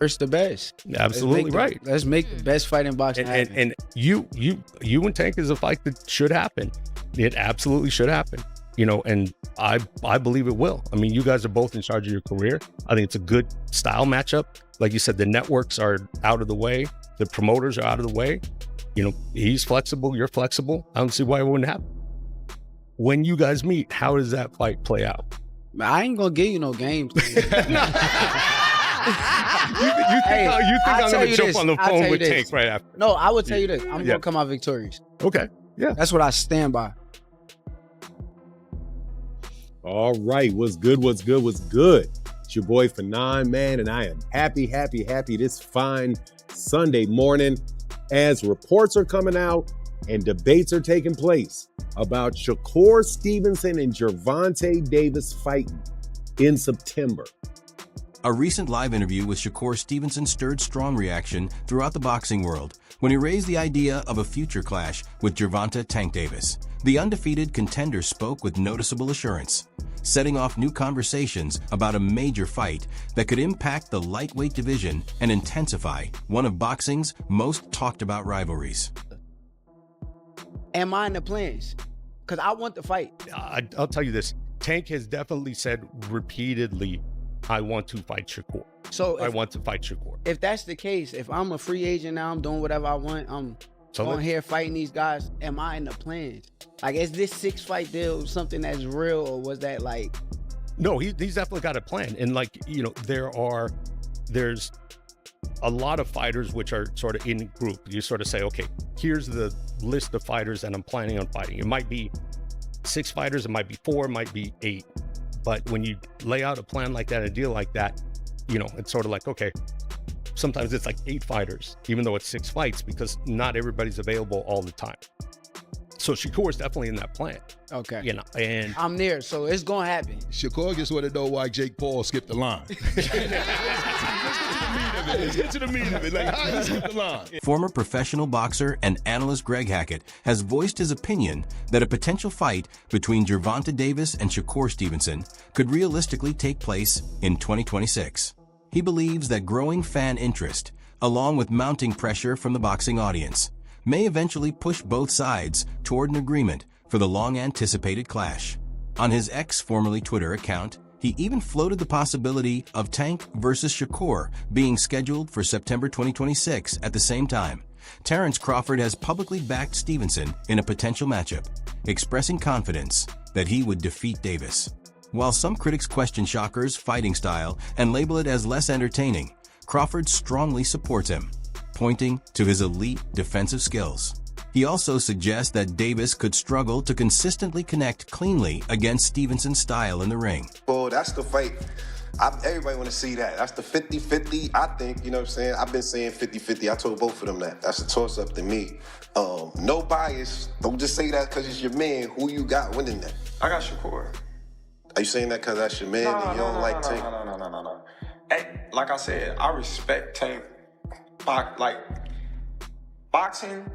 First the best. Absolutely right. Let's make the best fight in boxing happen. And you and Tank is a fight that should happen. It absolutely should happen. And I believe it will. I mean, you guys are both in charge of your career. I think it's a good style matchup. Like you said, the networks are out of the way. The promoters are out of the way. He's flexible. You're flexible. I don't see why it wouldn't happen. When you guys meet, how does that fight play out? I ain't gonna give you no games. You think I'm going to jump on the phone with Tank right after? No, I would tell you this. I'm going to come out victorious. Okay. Yeah. That's what I stand by. All right. What's good? What's good? What's good? It's your boy Fanon, man, and I am happy this fine Sunday morning as reports are coming out and debates are taking place about Shakur Stevenson and Gervonta Davis fighting in September. A recent live interview with Shakur Stevenson stirred strong reaction throughout the boxing world when he raised the idea of a future clash with Gervonta "Tank" Davis. The undefeated contender spoke with noticeable assurance, setting off new conversations about a major fight that could impact the lightweight division and intensify one of boxing's most talked about rivalries. Am I in the plans? Because I want the fight. I'll tell you this. Tank has definitely said repeatedly, I want to fight Shakur. I want to fight Shakur. If that's the case, if I'm a free agent now, I'm doing whatever I want, I'm on here fighting these guys, am I in the plans? Like, is this 6-fight deal something that's real, or was that like... No, he's definitely got a plan. And there's a lot of fighters which are sort of in group. You sort of say, okay, here's the list of fighters that I'm planning on fighting. It might be 6 fighters, it might be 4, it might be 8. But when you lay out a plan like that, a deal like that, it's sort of like, okay, sometimes it's like 8 fighters, even though it's 6 fights, because not everybody's available all the time. So Shakur is definitely in that plan. Okay. And I'm there, so it's going to happen. Shakur just want to know why Jake Paul skipped the line. Let's get to the meat of it. Like, how he skipped the line? Former professional boxer and analyst Greg Hackett has voiced his opinion that a potential fight between Gervonta Davis and Shakur Stevenson could realistically take place in 2026. He believes that growing fan interest, along with mounting pressure from the boxing audience, may eventually push both sides toward an agreement for the long-anticipated clash. On his X, formerly Twitter account, he even floated the possibility of Tank versus Shakur being scheduled for September 2026 at the same time. Terrence Crawford has publicly backed Stevenson in a potential matchup, expressing confidence that he would defeat Davis. While some critics question Shakur's fighting style and label it as less entertaining, Crawford strongly supports him, pointing to his elite defensive skills. He also suggests that Davis could struggle to consistently connect cleanly against Stevenson's style in the ring. Well, that's the fight. Everybody want to see that. That's the 50-50, I think, you know what I'm saying? I've been saying 50-50. I told both of them that. That's a toss-up to me. No bias. Don't just say that because it's your man. Who you got winning that? I got Shakur. Are you saying that because that's your man and you don't like Tank? No. Hey, like I said, I respect Tank. Boxing,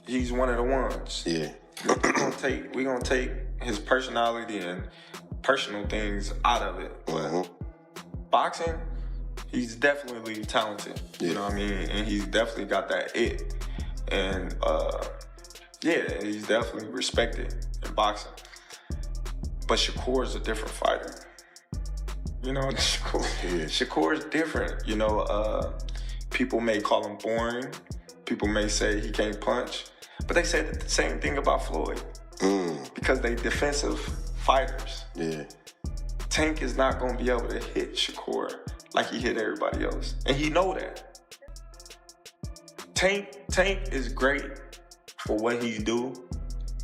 he's one of the ones. Yeah. We're gonna take his personality and personal things out of it. Uh-huh. Boxing, he's definitely talented. Yeah. You know what I mean? And he's definitely got that it. And he's definitely respected in boxing. But Shakur is a different fighter. Shakur is different. People may call him boring. People may say he can't punch. But they say the same thing about Floyd. Because they defensive fighters. Yeah. Tank is not going to be able to hit Shakur like he hit everybody else. And he know that. Tank is great for what he do.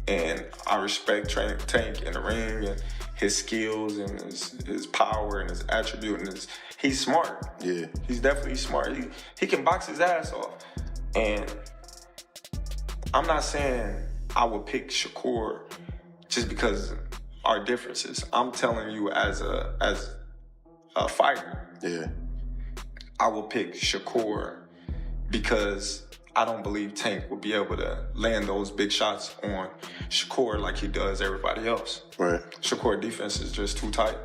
And I respect Tank in the ring and his skills and his power and his attribute and he's smart. Yeah. He's definitely smart. He can box his ass off. And I'm not saying I would pick Shakur just because our differences. I'm telling you as a fighter. Yeah. I will pick Shakur because I don't believe Tank will be able to land those big shots on Shakur like he does everybody else. Right. Shakur defense is just too tight.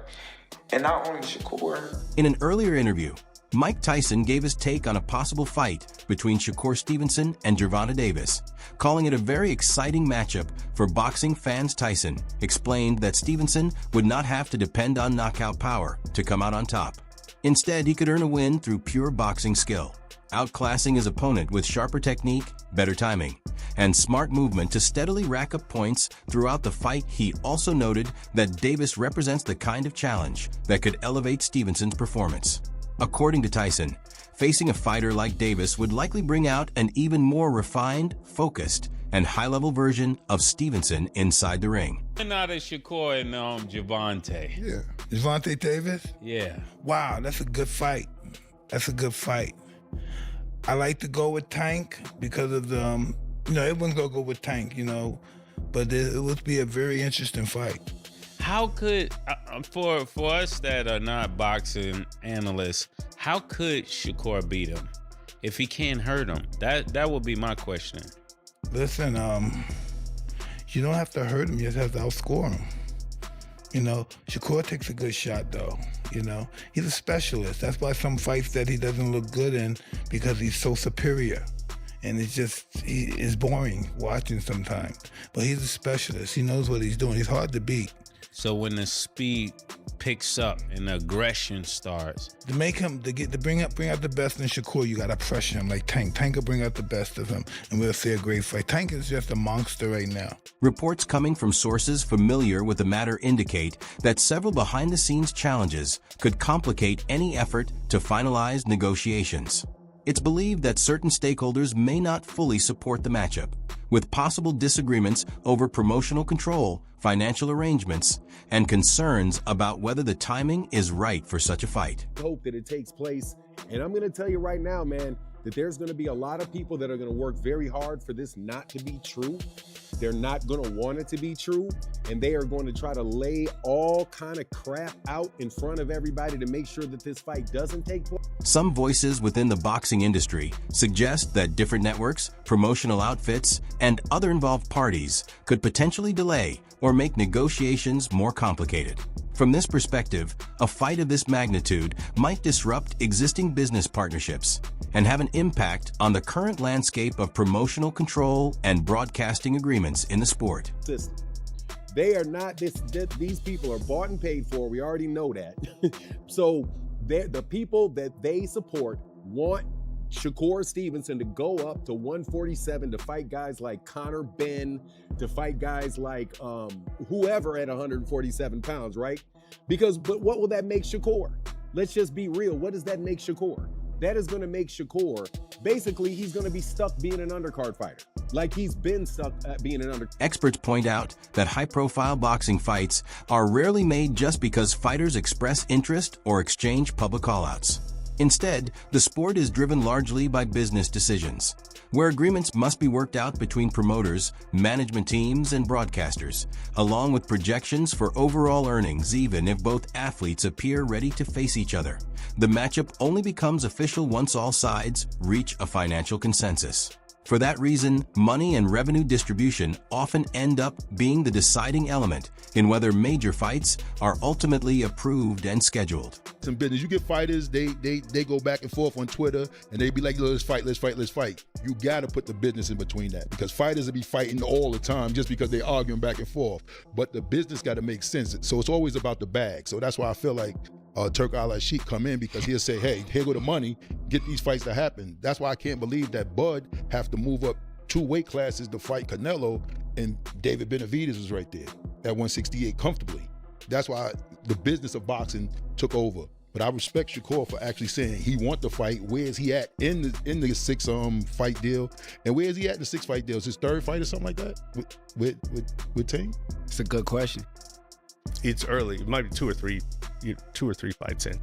And not only Shakur. In an earlier interview, Mike Tyson gave his take on a possible fight between Shakur Stevenson and Gervonta Davis, calling it a very exciting matchup for boxing fans. Tyson explained that Stevenson would not have to depend on knockout power to come out on top. Instead, he could earn a win through pure boxing skill, outclassing his opponent with sharper technique, better timing, and smart movement to steadily rack up points throughout the fight. He also noted that Davis represents the kind of challenge that could elevate Stevenson's performance. According to Tyson, facing a fighter like Davis would likely bring out an even more refined, focused, and high-level version of Stevenson inside the ring. And now that Shakur and Gervonta. Yeah. Gervonta Davis? Yeah. Wow, that's a good fight. That's a good fight. I like to go with Tank because of the, everyone's going to go with Tank, but it would be a very interesting fight. How could, for us that are not boxing analysts, how could Shakur beat him if he can't hurt him? That would be my question. Listen, you don't have to hurt him, you just have to outscore him. Shakur takes a good shot though, He's a specialist. That's why some fights that he doesn't look good in, because he's so superior. And it's boring watching sometimes. But he's a specialist. He knows what he's doing. He's hard to beat. So when the speed picks up and the aggression starts, to bring out the best in Shakur, you gotta pressure him like Tank. Tank will bring out the best of him, and we'll see a great fight. Tank is just a monster right now. Reports coming from sources familiar with the matter indicate that several behind-the-scenes challenges could complicate any effort to finalize negotiations. It's believed that certain stakeholders may not fully support the matchup, with possible disagreements over promotional control, financial arrangements, and concerns about whether the timing is right for such a fight. Hope that it takes place. And I'm going to tell you right now, man, that there's going to be a lot of people that are going to work very hard for this not to be true. They're not going to want it to be true. And they are going to try to lay all kind of crap out in front of everybody to make sure that this fight doesn't take place. Some voices within the boxing industry suggest that different networks, promotional outfits, and other involved parties could potentially delay or make negotiations more complicated. From this perspective, a fight of this magnitude might disrupt existing business partnerships and have an impact on the current landscape of promotional control and broadcasting agreements in the sport. They are not these people are bought and paid for. We already know that. So the people that they support want Shakur Stevenson to go up to 147 to fight guys like Conor Benn, to fight guys like whoever at 147 pounds, right? But what will that make Shakur? Let's just be real. What does that make Shakur? That is going to make Shakur, basically, he's going to be stuck being an undercard fighter. Like he's been stuck at being an undercard. Experts point out that high-profile boxing fights are rarely made just because fighters express interest or exchange public call-outs. Instead, the sport is driven largely by business decisions, where agreements must be worked out between promoters, management teams, and broadcasters, along with projections for overall earnings. Even if both athletes appear ready to face each other, the matchup only becomes official once all sides reach a financial consensus. For that reason, money and revenue distribution often end up being the deciding element in whether major fights are ultimately approved and scheduled. Some business. You get fighters, they go back and forth on Twitter, and they be like, let's fight. You got to put the business in between that, because fighters will be fighting all the time just because they're arguing back and forth. But the business got to make sense. So it's always about the bag. So that's why I feel like Turk Al-Sheikh come in, because he'll say, hey, here go the money, get these fights to happen. That's why I can't believe that Bud have to move up 2 weight classes to fight Canelo, and David Benavidez was right there at 168 comfortably. That's why the business of boxing took over. But I respect Shakur for actually saying he want the fight. Where is he at in the 6 fight deal? And where is he at in the 6 fight deal? Is his 3rd fight or something like that with Tank? It's a good question. It's early. It might be 2 or 3 fights in.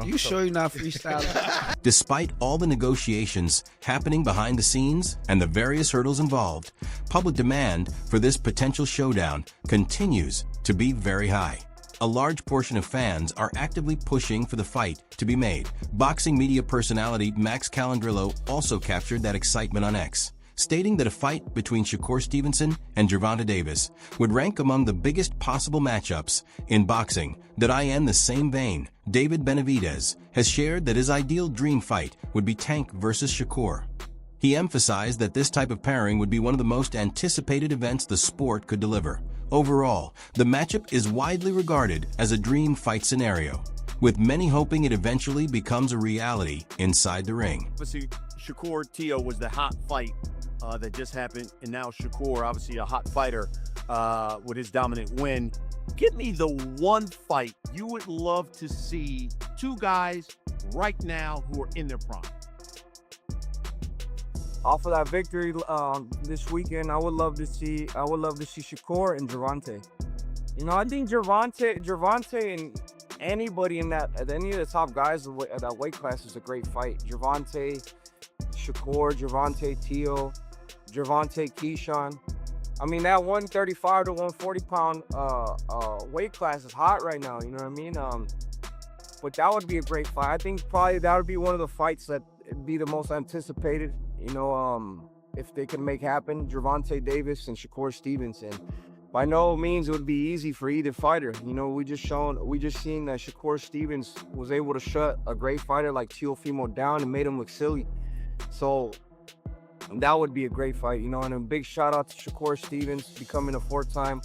You sure you're not freestyling? Despite all the negotiations happening behind the scenes and the various hurdles involved, public demand for this potential showdown continues to be very high. A large portion of fans are actively pushing for the fight to be made. Boxing media personality Max Calandrillo also captured that excitement on X, stating that a fight between Shakur Stevenson and Gervonta Davis would rank among the biggest possible matchups in boxing. In the same vein, David Benavidez has shared that his ideal dream fight would be Tank versus Shakur. He emphasized that this type of pairing would be one of the most anticipated events the sport could deliver. Overall, the matchup is widely regarded as a dream fight scenario, with many hoping it eventually becomes a reality inside the ring. Obviously, Shakur-Tio was the hot fight that just happened, and now Shakur, obviously a hot fighter with his dominant win. Give me the one fight you would love to see two guys right now who are in their prime. Off of that victory this weekend, I would love to see Shakur and Gervonta. You know, I think Gervonta and anybody in that, any of the top guys at that weight class is a great fight. Gervonta, Shakur, Gervonta, Tio, Gervonta, Keyshawn. I mean, that 135 to 140 pound weight class is hot right now. You know what I mean? But that would be a great fight. I think probably that would be one of the fights that would be the most anticipated. You know, if they can make happen, Gervonta Davis and Shakur Stevenson. By no means it would be easy for either fighter. You know, we just seen that Shakur Stevens was able to shut a great fighter like Teofimo down and made him look silly. So that would be a great fight, you know. And a big shout out to Shakur Stevens becoming a 4-time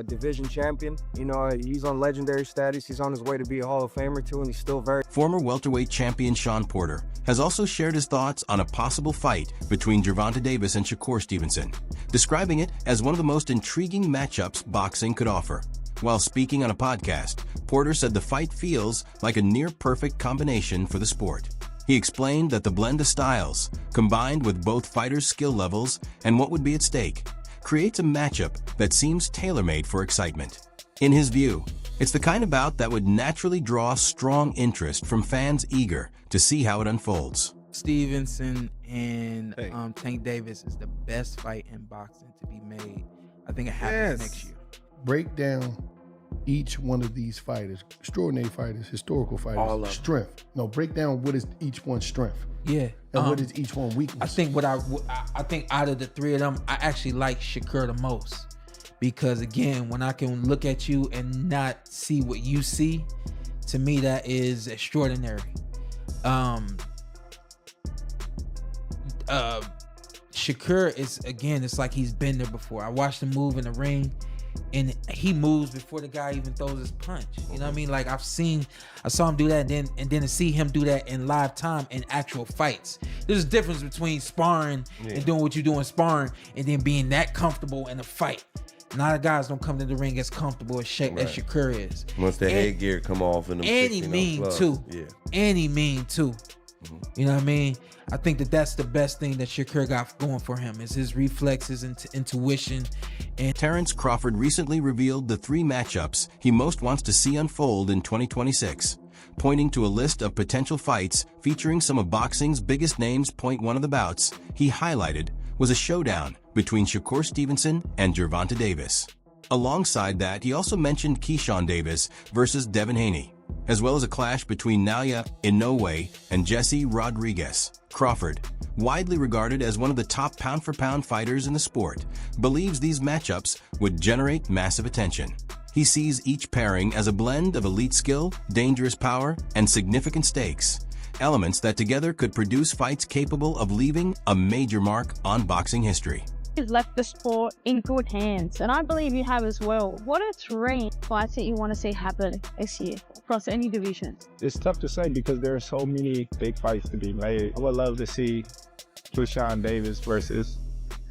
division champion. You know, he's on legendary status. He's on his way to be a Hall of Famer too, and he's still very... Former welterweight champion Sean Porter has also shared his thoughts on a possible fight between Gervonta Davis and Shakur Stevenson, describing it as one of the most intriguing matchups boxing could offer. While speaking on a podcast, Porter said the fight feels like a near-perfect combination for the sport. He explained that the blend of styles, combined with both fighters' skill levels and what would be at stake, creates a matchup that seems tailor-made for excitement. In his view, it's the kind of bout that would naturally draw strong interest from fans eager to see how it unfolds. Stevenson and Tank Davis is the best fight in boxing to be made. I think it happens next year. Break down each one of these fighters, extraordinary fighters, historical fighters, all of strength. No, break down what is each one's strength. Yeah. And what is each one weakness? I think I think out of the three of them, I actually like Shakur the most. Because again, when I can look at you and not see what you see, to me that is extraordinary. Shakur is, again, it's like he's been there before. I watched him move in the ring, and he moves before the guy even throws his punch. You know what I mean? Like I saw him do that, and then to see him do that in live time in actual fights. There's a difference between sparring and doing what you do in sparring, and then being that comfortable in a fight. A lot of guys don't come to the ring as comfortable as Shakur is. Once the headgear come off in them, and he mean too. Yeah. And he mean too. You know what I mean? I think that's the best thing that Shakur got going for him is his reflexes and intuition. And Terrence Crawford recently revealed the 3 matchups he most wants to see unfold in 2026, pointing to a list of potential fights featuring some of boxing's biggest names. One of the bouts he highlighted was a showdown between Shakur Stevenson and Gervonta Davis. Alongside that, he also mentioned Keyshawn Davis versus Devin Haney, as well as a clash between Nalia Inoue and Jesse Rodriguez. Crawford, widely regarded as one of the top pound-for-pound fighters in the sport, believes these matchups would generate massive attention. He sees each pairing as a blend of elite skill, dangerous power, and significant stakes, elements that together could produce fights capable of leaving a major mark on boxing history. He's left the sport in good hands, and I believe you have as well. What are 3 fights that you want to see happen this year across any division? It's tough to say because there are so many big fights to be made. I would love to see Keyshawn Davis versus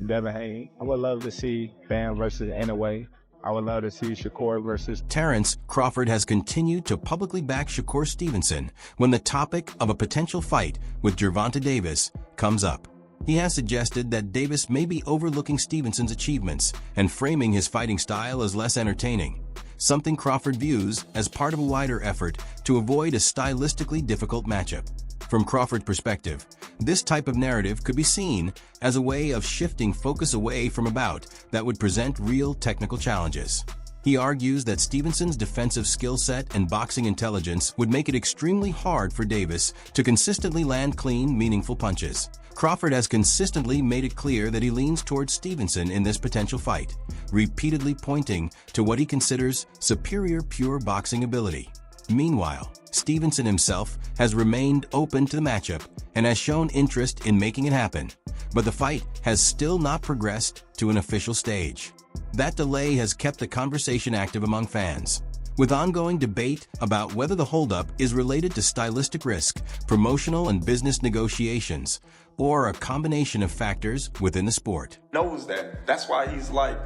Devin Haney. I would love to see Bam versus Inoue. I would love to see Shakur versus... Terrence Crawford has continued to publicly back Shakur Stevenson when the topic of a potential fight with Gervonta Davis comes up. He has suggested that Davis may be overlooking Stevenson's achievements and framing his fighting style as less entertaining, something Crawford views as part of a wider effort to avoid a stylistically difficult matchup. From Crawford's perspective, this type of narrative could be seen as a way of shifting focus away from a bout that would present real technical challenges. He argues that Stevenson's defensive skill set and boxing intelligence would make it extremely hard for Davis to consistently land clean, meaningful punches. Crawford has consistently made it clear that he leans towards Stevenson in this potential fight, repeatedly pointing to what he considers superior pure boxing ability. Meanwhile, Stevenson himself has remained open to the matchup and has shown interest in making it happen, but the fight has still not progressed to an official stage. That delay has kept the conversation active among fans, with ongoing debate about whether the holdup is related to stylistic risk, promotional and business negotiations, or a combination of factors within the sport. Knows that. That's why he's like,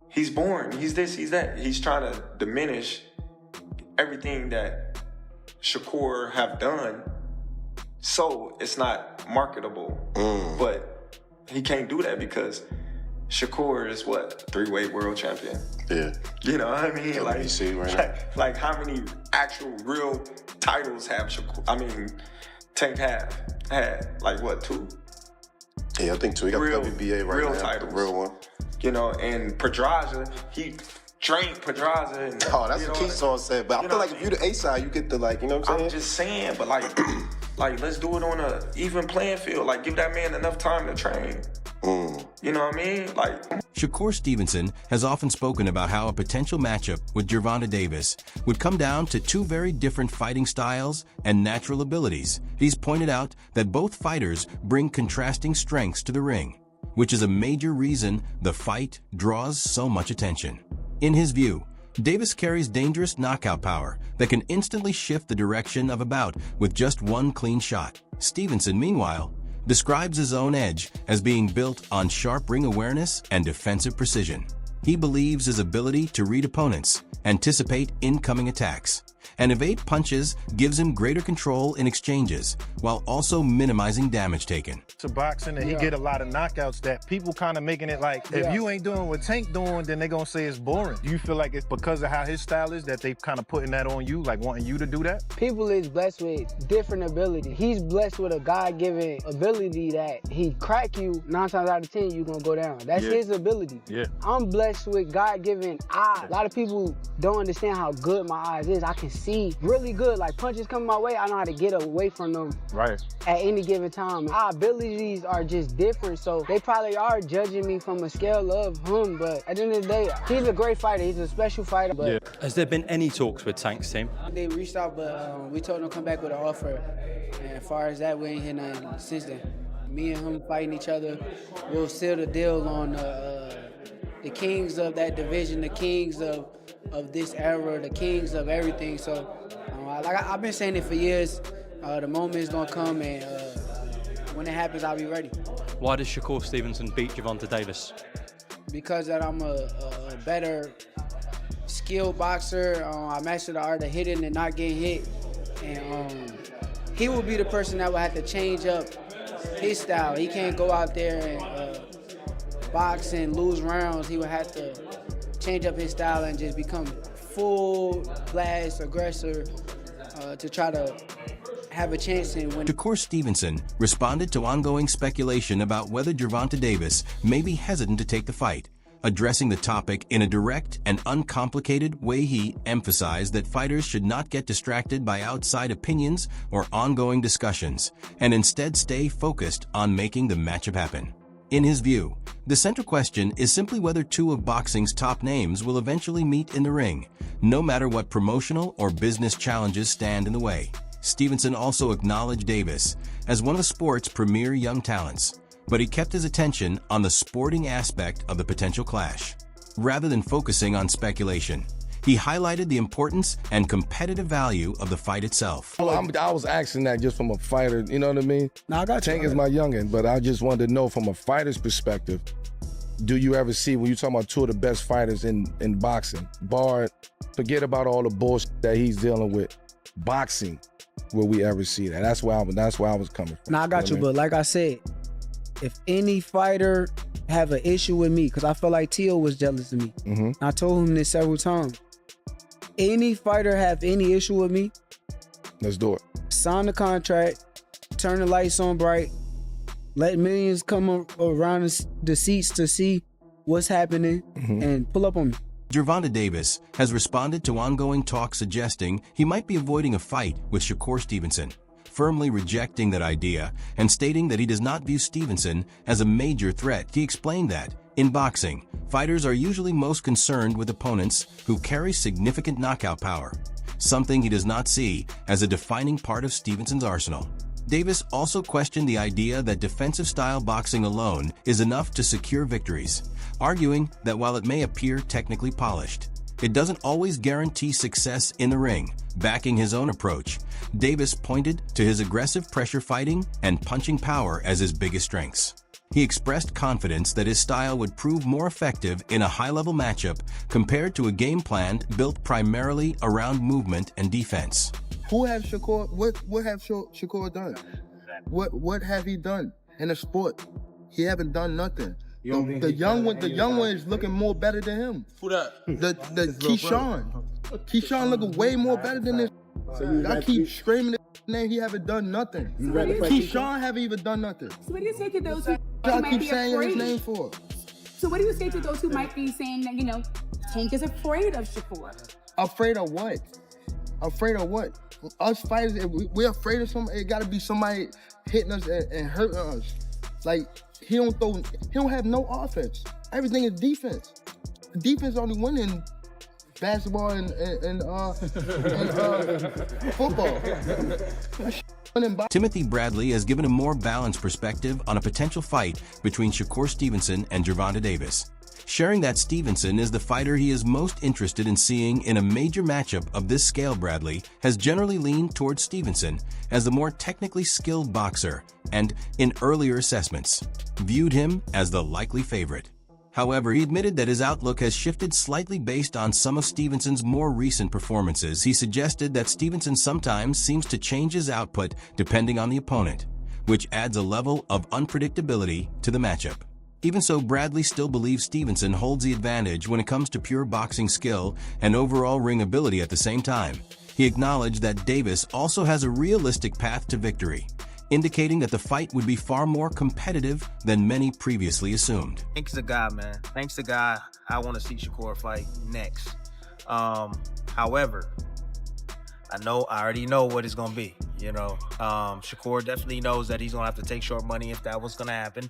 he's boring, he's this, he's that. He's trying to diminish everything that Shakur have done, so it's not marketable. But he can't do that because Shakur is what, 3-weight world champion. Yeah. You know what I mean? WBC right now. Like how many actual real titles have Shakur? I mean, Tank had like what, 2? Yeah, I think 2. He got real, the WBA right real now. titles. The real one. You know, and Pedraza, he drank Pedraza. And, oh, that's what Keyshawn said. But I feel like if you're the A side, you get the, like, you know what I'm saying? I'm just saying, but like let's do it on a even playing field. Like, give that man enough time to train. You know what I mean? Like, Shakur Stevenson has often spoken about how a potential matchup with Gervonta Davis would come down to 2 very different fighting styles and natural abilities. He's pointed out that both fighters bring contrasting strengths to the ring, which is a major reason the fight draws so much attention. In his view, Davis carries dangerous knockout power that can instantly shift the direction of a bout with just one clean shot. Stevenson, meanwhile, describes his own edge as being built on sharp ring awareness and defensive precision. He believes his ability to read opponents, anticipate incoming attacks, and evade punches gives him greater control in exchanges, while also minimizing damage taken. To boxing, and he get a lot of knockouts that people kind of making it like, if you ain't doing what Tank doing, then they gonna say it's boring. Do you feel like it's because of how his style is that they kind of putting that on you, like wanting you to do that? People is blessed with different ability. He's blessed with a God-given ability that he crack you 9 times out of 10, you gonna go down. That's his ability. Yeah. I'm blessed with God-given eyes. A lot of people don't understand how good my eyes is. I can see really good. Like, punches coming my way, I know how to get away from them right at any given time. Our abilities are just different, so they probably are judging me from a scale of him, but at the end of the day, he's a great fighter. He's a special fighter. But Has there been any talks with Tank's team? They reached out, but we told them to come back with an offer. And as far as that, we ain't heard nothing since then. Me and him fighting each other, we'll seal the deal on the kings of that division, the kings of this era, the kings of everything. So, like I've been saying it for years, the moment is gonna come, and when it happens, I'll be ready. Why does Shakur Stevenson beat Gervonta Davis? Because that I'm a better skilled boxer. I master the art of hitting and not getting hit, and he will be the person that will have to change up his style. He can't go out there and box and lose rounds. He would have to change up his style and just become full blast aggressor to try to have a chance in winning. Shakur Stevenson responded to ongoing speculation about whether Gervonta Davis may be hesitant to take the fight. Addressing the topic in a direct and uncomplicated way, he emphasized that fighters should not get distracted by outside opinions or ongoing discussions, and instead stay focused on making the matchup happen. In his view, the central question is simply whether 2 of boxing's top names will eventually meet in the ring, no matter what promotional or business challenges stand in the way. Stevenson also acknowledged Davis as one of the sport's premier young talents, but he kept his attention on the sporting aspect of the potential clash. Rather than focusing on speculation, he highlighted the importance and competitive value of the fight itself. I was asking that just from a fighter, you know what I mean? Now I got Tank is my youngin', but I just wanted to know from a fighter's perspective, do you ever see, when you talking about 2 of the best fighters in boxing, forget about all the bullshit that he's dealing with, boxing, will we ever see that? That's where I was coming from. Now I got you, but like I said, if any fighter have an issue with me, because I feel like Tio was jealous of me. I told him this several times. Any fighter have any issue with me, let's do it. Sign the contract, turn the lights on bright, let millions come around the seats to see what's happening, and pull up on me. Gervonta Davis has responded to ongoing talk suggesting he might be avoiding a fight with Shakur Stevenson, firmly rejecting that idea and stating that he does not view Stevenson as a major threat. He explained that, in boxing, fighters are usually most concerned with opponents who carry significant knockout power, something he does not see as a defining part of Stevenson's arsenal. Davis also questioned the idea that defensive-style boxing alone is enough to secure victories, arguing that while it may appear technically polished, it doesn't always guarantee success in the ring. Backing his own approach, Davis pointed to his aggressive pressure fighting and punching power as his biggest strengths. He expressed confidence that his style would prove more effective in a high-level matchup compared to a game plan built primarily around movement and defense. Who have Shakur? What have Shakur done? What have he done in the sport? He haven't done nothing. The young one is looking more better than him. Who that? The Keyshawn looking way more better than this. I keep screaming his name. He haven't done nothing. Keyshawn haven't even done nothing. So what do you say to those who I might keep be saying his afraid? name for? So what do you say to those who might be saying that, Tank is afraid of Shakur? Afraid of what? Afraid of what? Us fighters, if we're afraid of something, it gotta be somebody hitting us and hurting us. Like, he don't have no offense. Everything is defense. Defense only win in basketball and football. Timothy Bradley has given a more balanced perspective on a potential fight between Shakur Stevenson and Gervonta Davis, sharing that Stevenson is the fighter he is most interested in seeing in a major matchup of this scale. Bradley has generally leaned towards Stevenson as the more technically skilled boxer and, in earlier assessments, viewed him as the likely favorite. However, he admitted that his outlook has shifted slightly based on some of Stevenson's more recent performances. He suggested that Stevenson sometimes seems to change his output depending on the opponent, which adds a level of unpredictability to the matchup. Even so, Bradley still believes Stevenson holds the advantage when it comes to pure boxing skill and overall ring ability. At the same time, he acknowledged that Davis also has a realistic path to victory, indicating that the fight would be far more competitive than many previously assumed. Tank's the guy, man. Tank's the guy I want to see Shakur fight next. However, I already know what it's going to be. Shakur definitely knows that he's going to have to take short money if that was going to happen.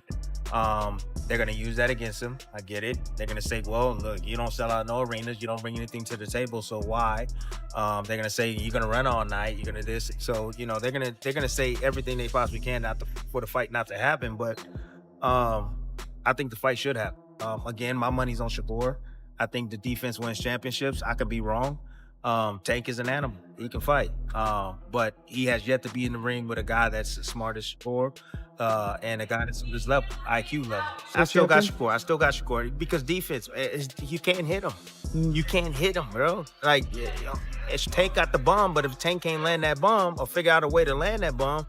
They're going to use that against him. I get it. They're going to say, well, look, you don't sell out no arenas. You don't bring anything to the table. So why? They're going to say, you're going to run all night. You're going to this. So, they're going to say everything they possibly can for the fight not to happen. But I think the fight should happen. Again, my money's on Shakur. I think the defense wins championships. I could be wrong. Tank is an animal. He can fight. But he has yet to be in the ring with a guy that's as smart as Shakur. And a guy that's on this level, IQ level. I still got Shakur because defense, you can't hit him. You can't hit him, bro. Like, it's Tank got the bomb, but if Tank can't land that bomb or figure out a way to land that bomb,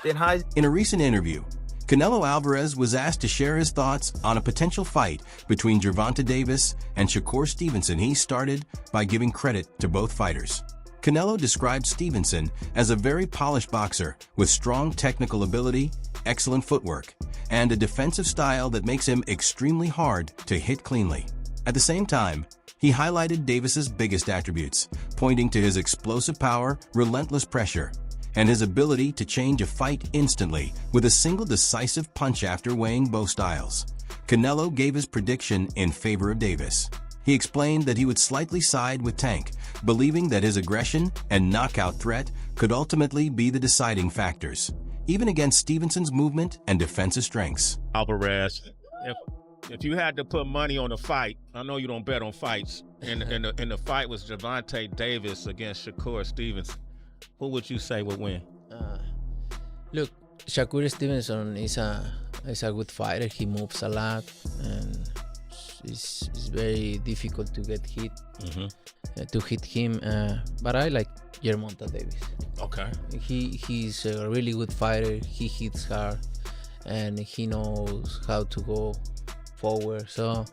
then how? In a recent interview, Canelo Alvarez was asked to share his thoughts on a potential fight between Gervonta Davis and Shakur Stevenson. He started by giving credit to both fighters. Canelo described Stevenson as a very polished boxer with strong technical ability, excellent footwork, and a defensive style that makes him extremely hard to hit cleanly. At the same time, he highlighted Davis's biggest attributes, pointing to his explosive power, relentless pressure, and his ability to change a fight instantly with a single decisive punch. After weighing both styles, Canelo gave his prediction in favor of Davis. He explained that he would slightly side with Tank, believing that his aggression and knockout threat could ultimately be the deciding factors, even against Stevenson's movement and defensive strengths. Alvarez, if you had to put money on a fight, I know you don't bet on fights, and the fight was Gervonta Davis against Shakur Stevenson, who would you say would win? Look, Shakur Stevenson is a good fighter. He moves a lot, and it's very difficult to get hit, to hit him. But I like Gervonta Davis. Okay. He's a really good fighter. He hits hard, and he knows how to go forward. So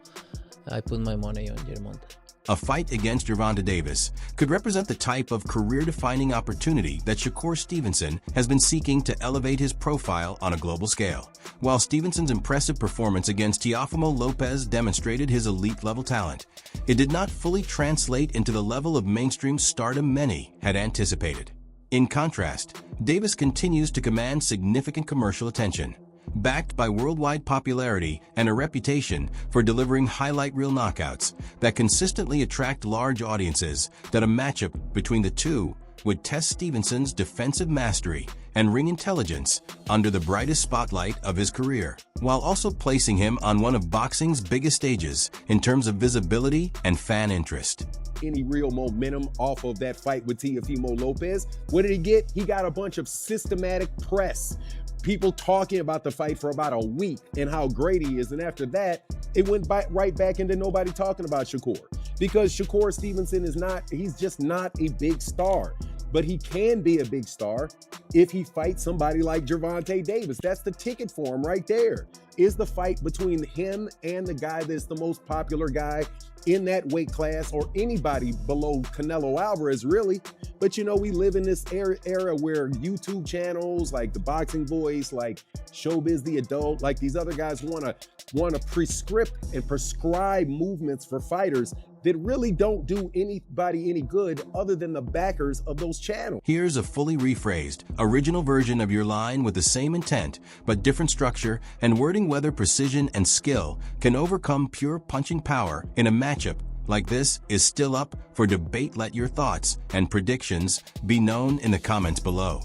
I put my money on Gervonta. A fight against Gervonta Davis could represent the type of career-defining opportunity that Shakur Stevenson has been seeking to elevate his profile on a global scale. While Stevenson's impressive performance against Teofimo Lopez demonstrated his elite-level talent, it did not fully translate into the level of mainstream stardom many had anticipated. In contrast, Davis continues to command significant commercial attention. Backed by worldwide popularity and a reputation for delivering highlight reel knockouts that consistently attract large audiences, that a matchup between the two would test Stevenson's defensive mastery and ring intelligence under the brightest spotlight of his career, while also placing him on one of boxing's biggest stages in terms of visibility and fan interest. Any real momentum off of that fight with Teofimo Lopez. What did he get? He got a bunch of systematic press. People talking about the fight for about a week and how great he is. And after that, it went right back into nobody talking about Shakur. Because Shakur Stevenson he's just not a big star. But he can be a big star if he fights somebody like Gervonta Davis. That's the ticket for him right there. Is the fight between him and the guy that's the most popular guy in that weight class, or anybody below Canelo Alvarez, really. But you know, we live in this era where YouTube channels like The Boxing Voice, like Showbiz the Adult, like these other guys want to prescript and prescribe movements for fighters that really don't do anybody any good other than the backers of those channels. Here's a fully rephrased, original version of your line with the same intent, but different structure and wording, whether precision and skill can overcome pure punching power in a matchup like this is still up for debate. Let your thoughts and predictions be known in the comments below.